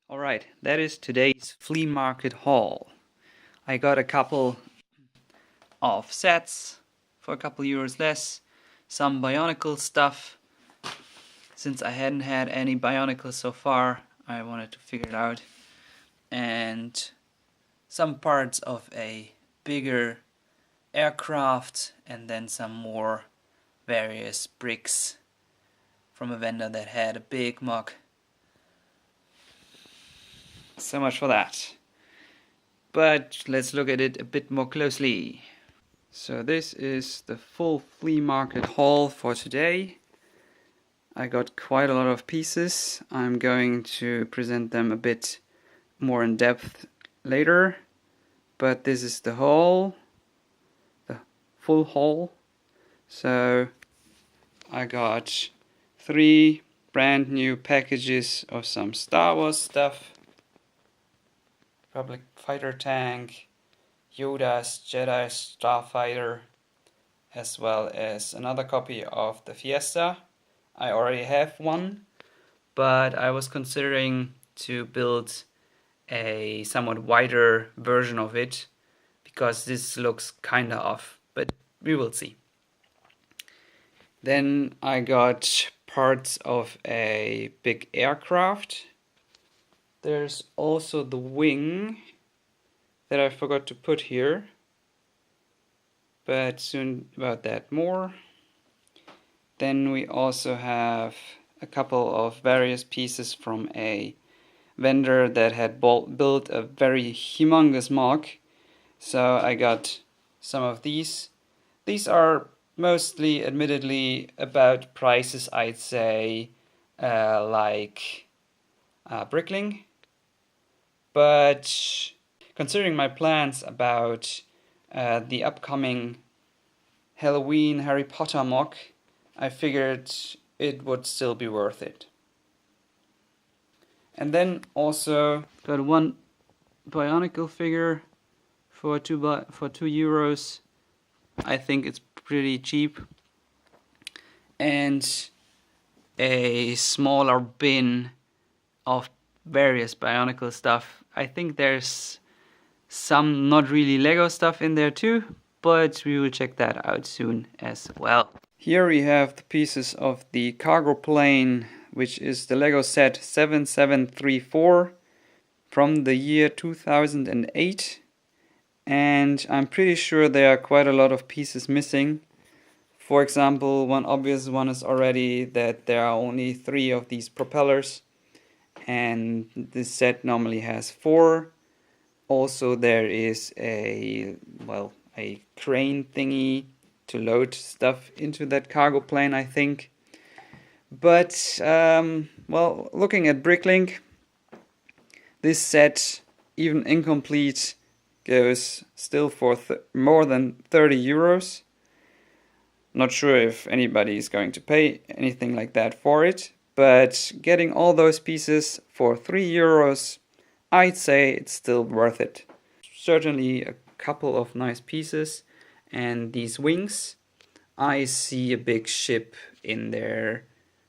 Alright, that is today's flea market haul. I got a couple of sets for a couple euros less, some Bionicle stuff. Since I hadn't had any Bionicles so far, I wanted to figure it out. And some parts of a bigger aircraft, and then some more various bricks from a vendor that had a big MOC. So much for that. But let's look at it a bit more closely. So this is the full flea market haul for today. I got quite a lot of pieces. I'm going to present them a bit more in depth later. But this is the haul, the full haul. So I got 3 brand new packages of some Star Wars stuff. Republic fighter tank, Yoda's Jedi Starfighter, as well as another copy of the Fiesta. I already have one, but I was considering to build a somewhat wider version of it, because this looks kinda off, but we will see. Then I got parts of a big aircraft. There's also the wing that I forgot to put here, but soon about that more. Then we also have a couple of various pieces from a vendor that had built a very humongous MOC. So I got some of these. These are mostly, admittedly, about prices I'd say like Brickling. But considering my plans about the upcoming Halloween Harry Potter MOC, I figured it would still be worth it. And then also got one Bionicle figure for 2 euros. I think it's pretty cheap. And a smaller bin of various Bionicle stuff. I think there's some not really Lego stuff in there too, but we will check that out soon as well. Here we have the pieces of the cargo plane, which is the Lego set 7734 from the year 2008. And I'm pretty sure there are quite a lot of pieces missing. For example, one obvious one is already that there are only 3 of these propellers, and this set normally has 4. Also there is a crane thingy to load stuff into that cargo plane, I think. But looking at Bricklink, this set, even incomplete, goes still for more than 30 euros. Not sure if anybody is going to pay anything like that for it, but getting all those pieces for 3 euros, I'd say it's still worth it. Certainly a couple of nice pieces, and these wings, I see a big ship in there,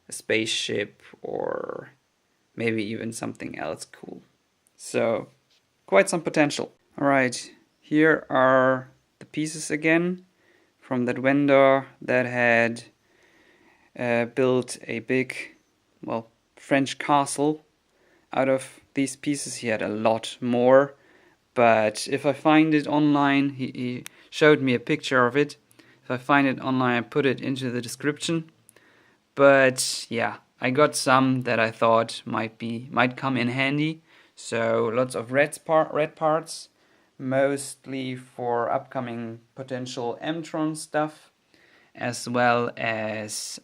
a spaceship, or maybe even something else cool. So, quite some potential. Alright, here are the pieces again from that vendor that had built a big, French castle out of these pieces. He had a lot more, but if I find it online, he showed me a picture of it. If I find it online, I put it into the description. But yeah, I got some that I thought might come in handy. So lots of red parts, mostly for upcoming potential M-Tron stuff, as well as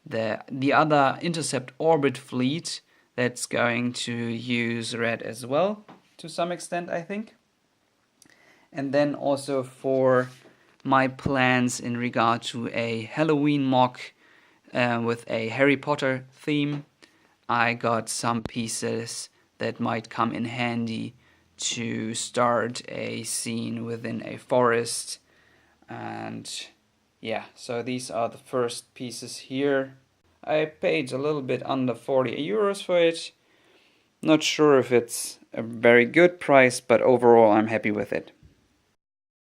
the other Intercept Orbit fleet that's going to use red as well, to some extent, I think. And then also for my plans in regard to a Halloween MOC with a Harry Potter theme, I got some pieces that might come in handy to start a scene within a forest. And yeah, so these are the first pieces here. I paid a little bit under 40 euros for it, Not sure if it's a very good price, but overall I'm happy with it.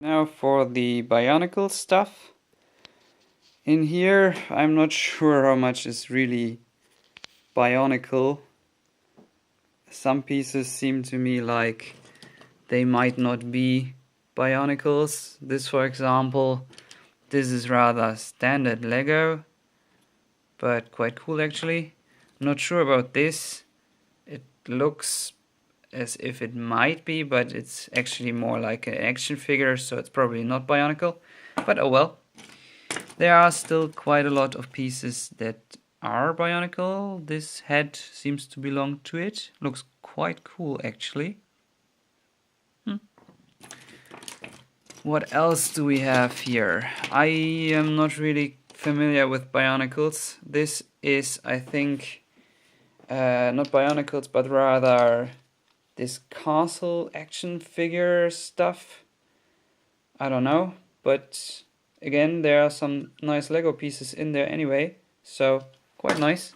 Now for the Bionicle stuff. In here, I'm not sure how much is really Bionicle. Some pieces seem to me like they might not be Bionicles. This, for example, this is rather standard Lego, but quite cool actually. I'm not sure about this. It looks as if it might be, but it's actually more like an action figure, so it's probably not Bionicle. But oh well. There are still quite a lot of pieces that are Bionicle. This head seems to belong to it. Looks quite cool actually. What else do we have here? I am not really familiar with Bionicles. This is, I think, not Bionicles, but rather this castle action figure stuff. I don't know, but again, there are some nice Lego pieces in there anyway, so quite nice.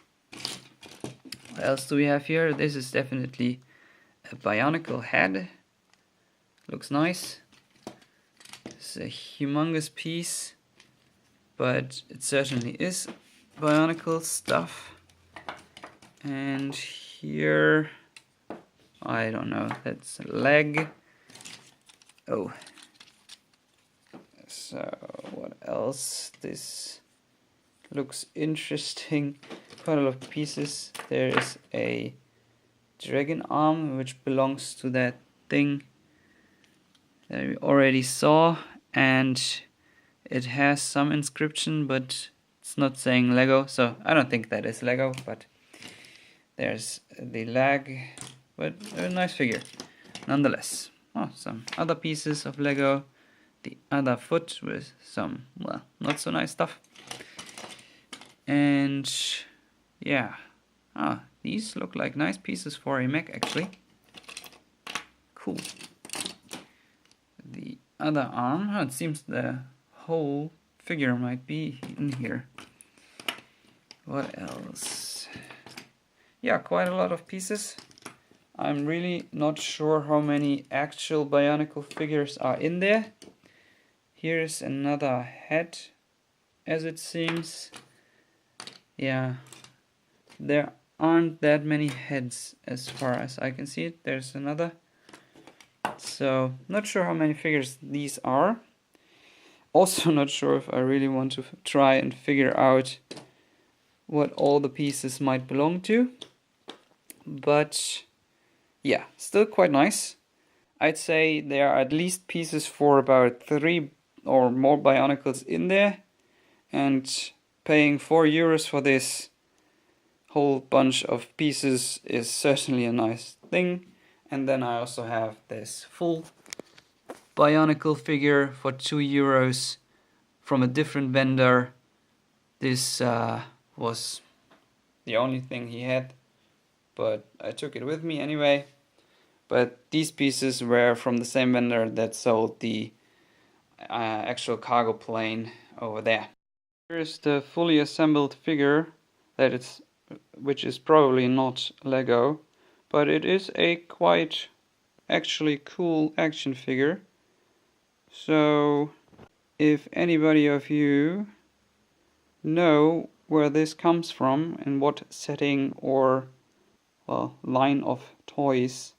What else do we have here? This is definitely a Bionicle head. Looks nice. It's a humongous piece, but it certainly is Bionicle stuff. And here, I don't know, that's a leg. Oh. So, what else? This looks interesting. Quite a lot of pieces. There is a dragon arm which belongs to that thing that we already saw, and it has some inscription, but it's not saying Lego, so I don't think that is Lego, but there's the leg, but a nice figure nonetheless. Oh, some other pieces of Lego. The other foot with some, well, not so nice stuff. And yeah, these look like nice pieces for a mech actually. Cool. The other arm, it seems the whole figure might be in here. What else? Yeah, quite a lot of pieces. I'm really not sure how many actual Bionicle figures are in there. Here's another head, as it seems. Yeah, there aren't that many heads as far as I can see it. There's another. So, not sure how many figures these are. Also not sure if I really want to try and figure out what all the pieces might belong to. But yeah, still quite nice. I'd say there are at least pieces for about 3 or more Bionicles in there, and paying €4 for this whole bunch of pieces is certainly a nice thing. And then I also have this full Bionicle figure for €2 from a different vendor. This was the only thing he had, but I took it with me anyway. But these pieces were from the same vendor that sold the actual cargo plane over there. Here's the fully assembled figure which is probably not Lego, but it is a quite actually cool action figure. So if anybody of you know where this comes from and what setting or, well, line of toys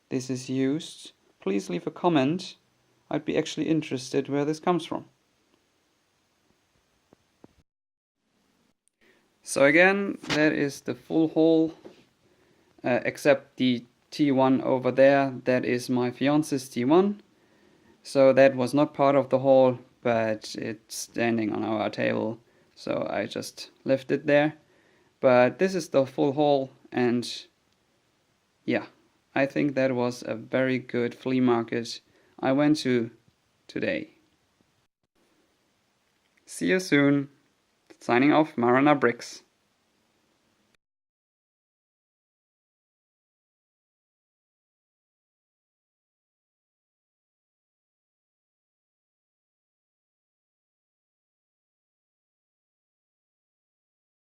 this is used, please leave a comment. I'd be actually interested where this comes from. So again, that is the full haul, except the T1 over there. That is my fiance's T1. So that was not part of the haul, but it's standing on our table, so I just left it there. But this is the full haul, and yeah, I think that was a very good flea market I went to today. See you soon. Signing off, Maranar Bricks.